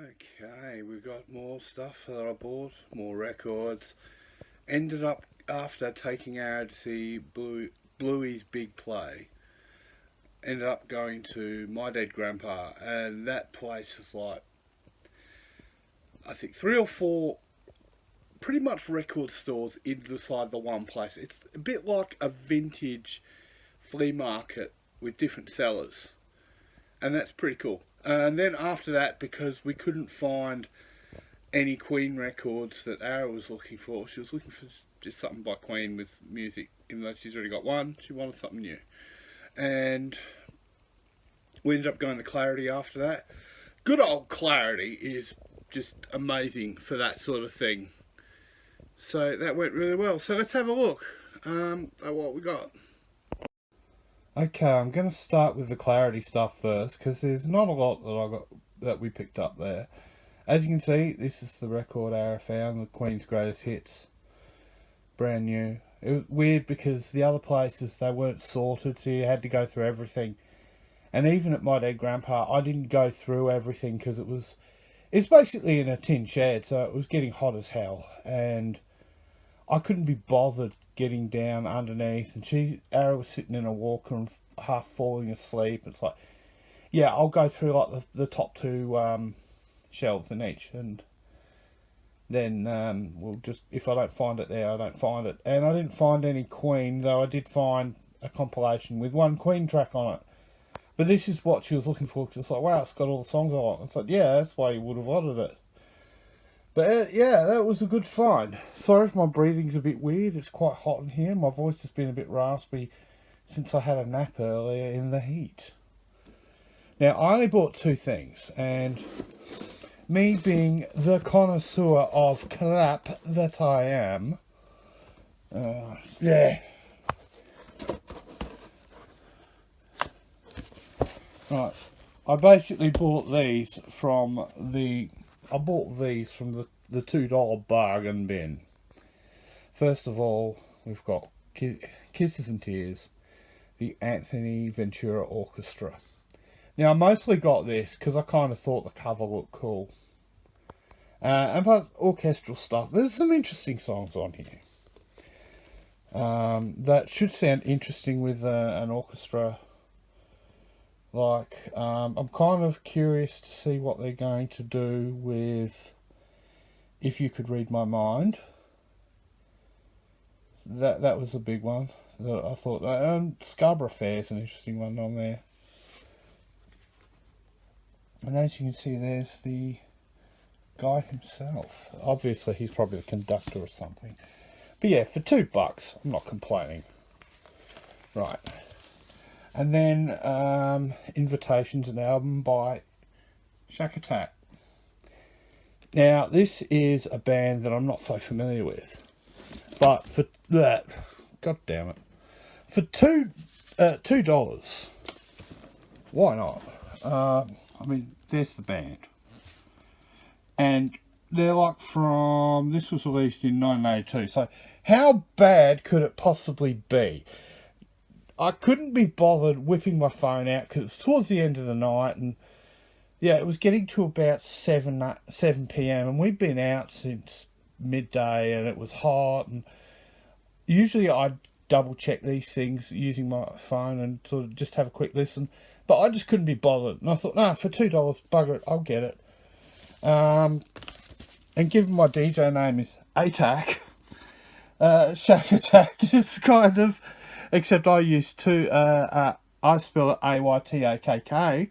Okay, we've got more stuff that I bought, more records. Ended up, after taking Ara to see Bluey's big play, ended up going to my dead grandpa, and that place is like, I think, three or four pretty much record stores inside the one place. It's a bit like a vintage flea market with different sellers, and that's pretty cool. And then after that, because we couldn't find any Queen records that Ara was looking for, she was looking for just something by Queen with music, even though she's already got one, she wanted something new. And we ended up going to Clarity after that. Good old Clarity is just amazing for that sort of thing. So that went really well. So let's have a look at what we got. Okay, I'm going to start with the Clarity stuff first because there's not a lot that I got that we picked up there. As you can see, this is the record Ara found, the Queen's Greatest Hits, brand new. It was weird because the other places they weren't sorted, so you had to go through everything. And even at my dead grandpa, I didn't go through everything because it's basically in a tin shed, so it was getting hot as hell, and I couldn't be bothered getting down underneath, and Ara was sitting in a walker and half falling asleep. It's like, yeah, I'll go through like the top two shelves in each, and then we'll just, if I don't find it there, I don't find it. And I didn't find any Queen, though I did find a compilation with one Queen track on it. But this is what she was looking for, because it's like, wow, it's got all the songs I want. It's like, yeah, that's why you would have wanted it. But yeah, that was a good find. Sorry if my breathing's a bit weird. It's quite hot in here. My voice has been a bit raspy since I had a nap earlier in the heat. Now, I only bought two things, and me being the connoisseur of crap that I am, yeah. Right, I basically bought these from the $2 bargain bin. First of all, we've got Kisses and Tears, the Anthony Ventura Orchestra. Now, I mostly got this because I kind of thought the cover looked cool. And about orchestral stuff, there's some interesting songs on here. That should sound interesting with an orchestra. Like, I'm kind of curious to see what they're going to do with If You Could Read My Mind. That was a big one that I thought. Scarborough Fair is an interesting one on there. And as you can see, there's the guy himself. Obviously, he's probably the conductor or something. But yeah, for $2, I'm not complaining. Right. And then Invitation's an album by Shack Attack. Now, this is a band that I'm not so familiar with. But for that, god damn it, for $2, why not? I mean, there's the band. And they're like this was released in 1982. So how bad could it possibly be? I couldn't be bothered whipping my phone out because it was towards the end of the night, and yeah, it was getting to about 7 p.m. and we'd been out since midday, and it was hot, and usually I'd double check these things using my phone and sort of just have a quick listen, but I just couldn't be bothered, and I thought, no, for $2, bugger it, I'll get it. And given my DJ name is ATAC, Shack Attack is kind of, except I used to, I spell it AYTAKK.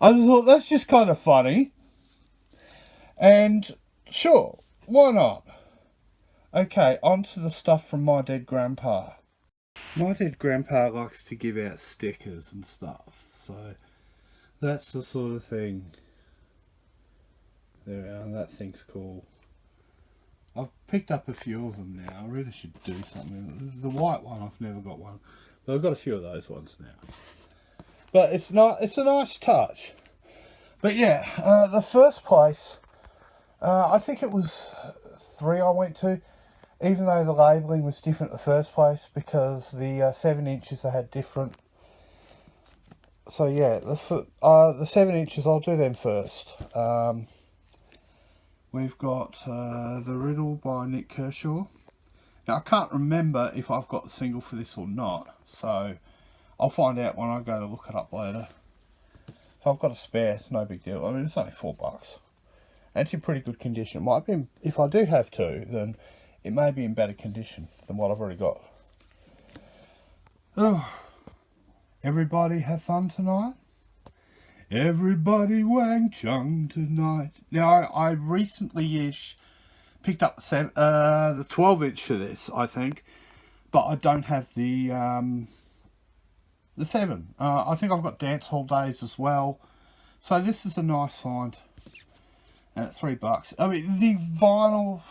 I just thought that's just kind of funny. And sure, why not? Okay, on to the stuff from my dead grandpa. My dead grandpa likes to give out stickers and stuff, so that's the sort of thing. There we are, that thing's cool. I've picked up a few of them now. I really should do something. The white one, I've never got one. But I've got a few of those ones now. But it's a nice touch. But yeah, the first place, I think it was 3 I went to, even though the labelling was different the first place, because the 7 inches they had different. So yeah, the 7 inches, I'll do them first. we've got The Riddle by Nick Kershaw. Now I can't remember if I've got the single for this or not, so I'll find out when I go to look it up later. If I've got a spare, it's no big deal. I mean, it's only $4. And it's in pretty good condition. It might be, if I do have two, then it may be in better condition than what I've already got. Oh, everybody have fun tonight? Everybody wang chung tonight. Now, I recently-ish picked up the 12-inch for this, I think, but I don't have the 7. I think I've got Dance Hall Days as well. So this is a nice find. And at $3. I mean, the vinyl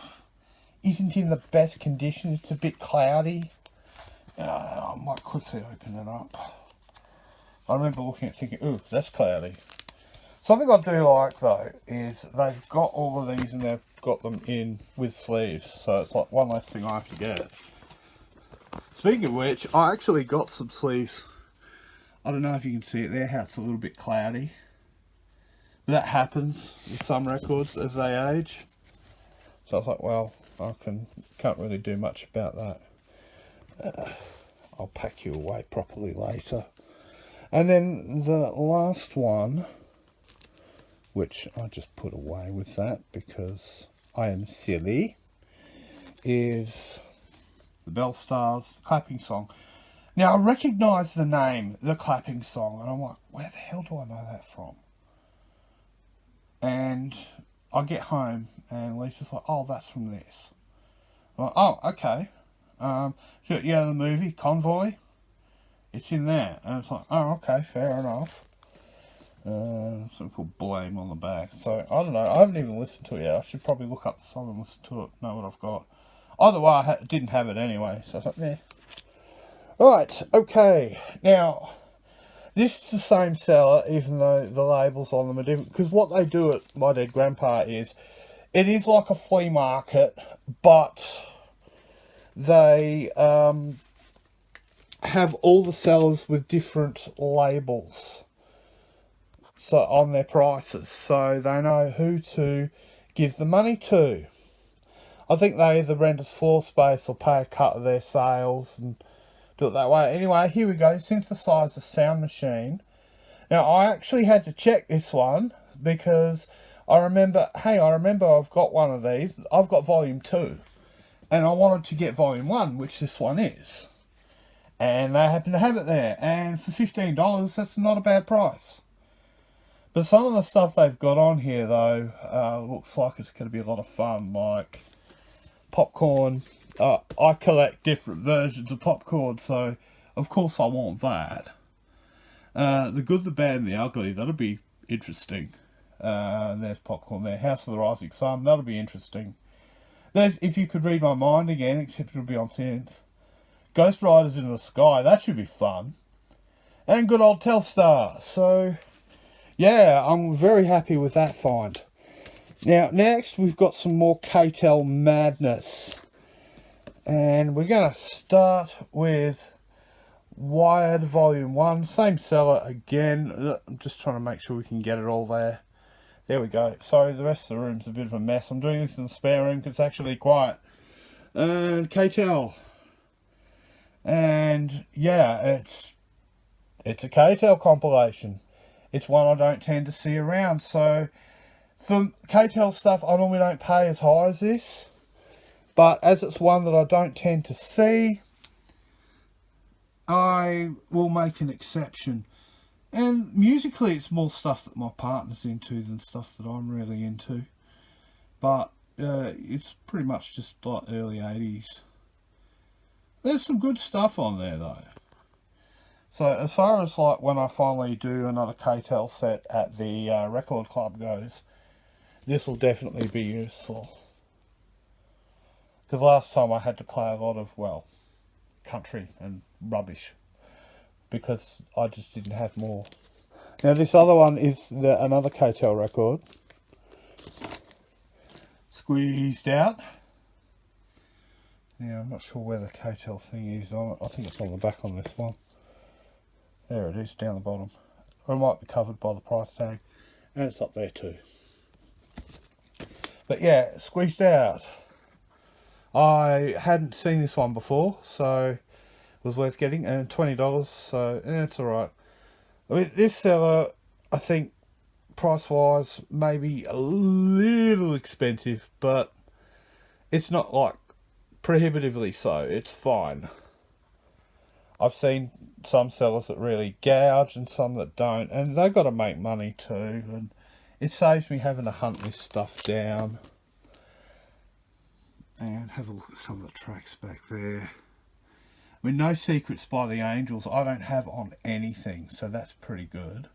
isn't in the best condition. It's a bit cloudy. I might quickly open it up. I remember looking at it thinking, ooh, that's cloudy. Something I do like though is they've got all of these and they've got them in with sleeves. So it's like one less thing I have to get. Speaking of which, I actually got some sleeves. I don't know if you can see it there, how it's a little bit cloudy. That happens with some records as they age. So I was like, well, I can't really do much about that. I'll pack you away properly later. And then the last one, which I just put away with that because I am silly, is the Bell Stars, the Clapping Song. Now I recognise the name, the Clapping Song, and I'm like, where the hell do I know that from? And I get home and Lisa's like, oh, that's from this. I'm like, oh, okay. So, yeah, the movie, Convoy, it's in there. And it's like, oh, okay, fair enough. Something called Blame on the back. So, I don't know. I haven't even listened to it yet. I should probably look up the song and listen to it, know what I've got. Either way, I didn't have it anyway. So, I was like, yeah. Right, okay. Now, this is the same seller, even though the labels on them are different. Because what they do at My Dead Grandpa is, it is like a flea market, but they have all the sellers with different labels so on their prices. So they know who to give the money to. I think they either rent us floor space or pay a cut of their sales and do it that way. Anyway, here we go. Synthesizer Sound Machine. Now, I actually had to check this one because I remember I've got one of these. I've got volume 2. And I wanted to get volume 1, which this one is. And they happen to have it there. And for $15, that's not a bad price. But some of the stuff they've got on here, though, looks like it's going to be a lot of fun. Like popcorn. I collect different versions of popcorn, so of course I want that. The Good, the Bad, and the Ugly, that'll be interesting. There's popcorn there. House of the Rising Sun, that'll be interesting. There's If You Could Read My Mind again, except it'll be on synth. Ghost Riders in the Sky, that should be fun. And good old Telstar. So, yeah, I'm very happy with that find. Now, next we've got some more k-tel madness. And we're going to start with Wired Volume 1. Same seller again. I'm just trying to make sure we can get it all there. There we go. Sorry, the rest of the room's a bit of a mess. I'm doing this in the spare room because it's actually quiet. And k-tel. And yeah, it's a k-tel compilation. It's one I don't tend to see around. So for k-tel stuff, I normally don't pay as high as this. But as it's one that I don't tend to see, I will make an exception. And musically, it's more stuff that my partner's into than stuff that I'm really into. But it's pretty much just like early 80s. There's some good stuff on there, though. So as far as like when I finally do another k-tel set at the record club goes, this will definitely be useful. Because last time I had to play a lot of, well, country and rubbish. Because I just didn't have more. Now this other one is another k-tel record. Squeezed out. Now I'm not sure where the k-tel thing is on it. I think it's on the back on this one. There it is, down the bottom. Or it might be covered by the price tag. And it's up there too. But yeah, Squeezed Out. I hadn't seen this one before, so it was worth getting, and $20, so yeah, it's alright. I mean, this seller, I think, price-wise, maybe a little expensive, but it's not like prohibitively so. It's fine. I've seen some sellers that really gouge and some that don't, and they've got to make money too, and it saves me having to hunt this stuff down. And have a look at some of the tracks back there. I mean, No Secrets by the Angels I don't have on anything, so that's pretty good.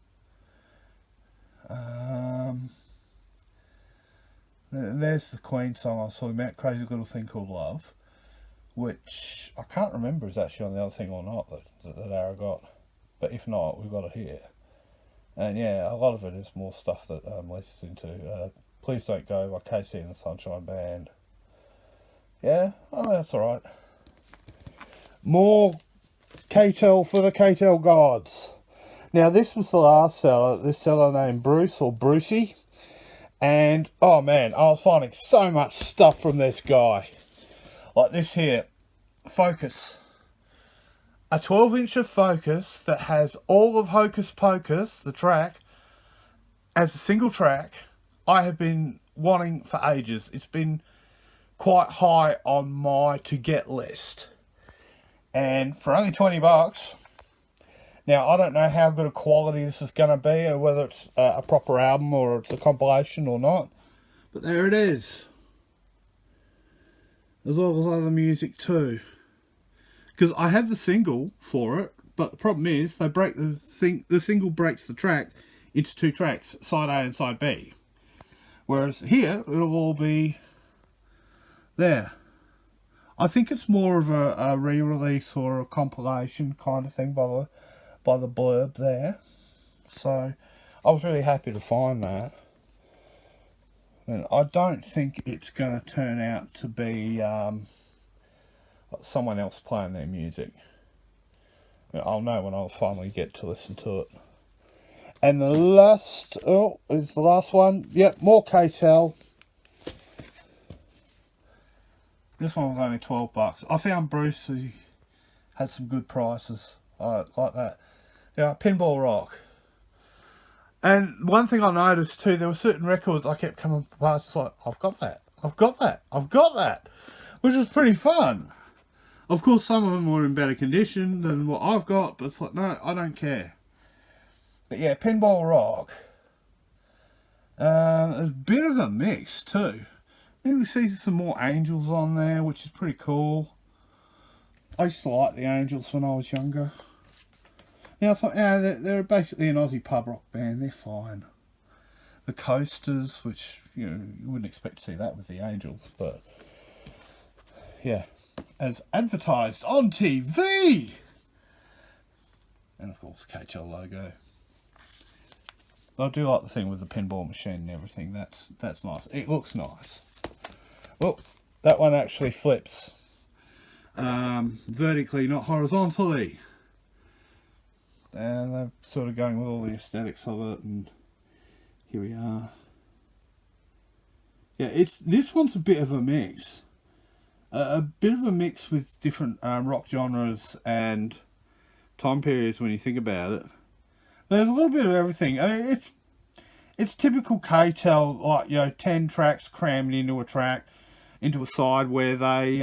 There's the Queen song I was talking about, Crazy Little Thing Called Love, which I can't remember is actually on the other thing or not that Ara got. But if not, we've got it here. And yeah, a lot of it is more stuff that Lisa's into. Please Don't Go by Casey and the Sunshine Band. Yeah, oh, that's alright. More k-tel for the k-tel gods. Now, this was the last seller, this seller named Bruce or Brucey. And, oh man, I was finding so much stuff from this guy. Like this here, Focus. A 12-inch of Focus that has all of Hocus Pocus, the track, as a single track, I have been wanting for ages. It's been quite high on my to-get list. And for only $20, now I don't know how good a quality this is going to be, or whether it's a proper album or it's a compilation or not, but there it is. As well as other music too, because I have the single for it, but the problem is they break the single breaks the track into two tracks, side A and side B, whereas here it'll all be there. I think it's more of a re-release or a compilation kind of thing by the blurb there. So I was really happy to find that. And I don't think it's going to turn out to be someone else playing their music. I'll know when I'll finally get to listen to it. And the last, is the last one. Yep, more k-tel. This one was only $12. I found Bruce had some good prices. I like that. Yeah, Pinball Rock. And one thing I noticed too, there were certain records I kept coming past. It's like, I've got that, I've got that, I've got that, which was pretty fun. Of course, some of them were in better condition than what I've got, but it's like, no, I don't care. But yeah, Pinball Rock. A bit of a mix too. Maybe we see some more Angels on there, which is pretty cool. I used to like the Angels when I was younger. Now, it's like, yeah, they're basically an Aussie pub rock band. They're fine. The Coasters, which, you wouldn't expect to see that with the Angels, but yeah, as advertised on TV. And of course, k-tel logo. I do like the thing with the pinball machine and everything. That's nice. It looks nice. Well, that one actually flips vertically, not horizontally. And they're sort of going with all the aesthetics of it, and here we are. Yeah, this one's a bit of a mix. A bit of a mix with different rock genres and time periods when you think about it. There's a little bit of everything. I mean, it's typical k-tel, like, 10 tracks crammed into a track, into a side where they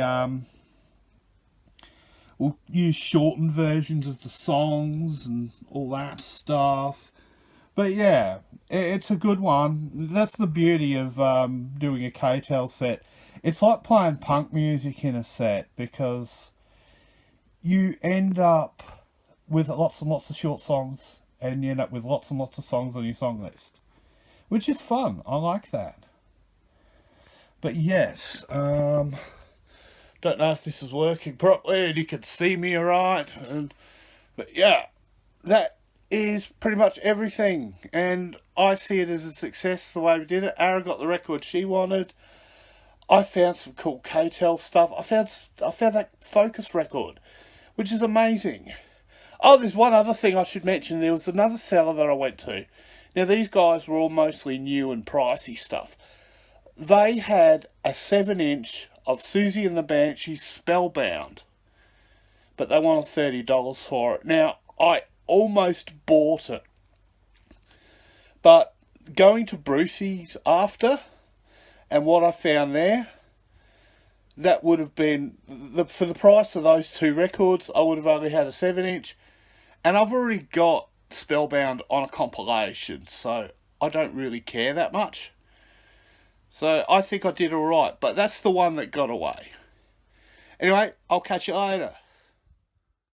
will use shortened versions of the songs and all that stuff. But yeah, it's a good one. That's the beauty of doing a k-tel set. It's like playing punk music in a set, because you end up with lots and lots of short songs, and you end up with lots and lots of songs on your song list, which is fun. I like that. But yes, don't know if this is working properly and you can see me alright, but yeah, that is pretty much everything, and I see it as a success the way we did it. Ara got the record she wanted. I found some cool k-tel stuff. I found that Focus record, which is amazing. Oh, there's one other thing I should mention. There was another seller that I went to. Now, these guys were all mostly new and pricey stuff. they had a 7-inch of Susie and the Banshees Spellbound, but they wanted $30 for it. Now, I almost bought it, but going to Brucey's after, and what I found there, that would have been, for the price of those two records, I would have only had a 7-inch, and I've already got Spellbound on a compilation, so I don't really care that much. So I think I did alright, but that's the one that got away. Anyway, I'll catch you later.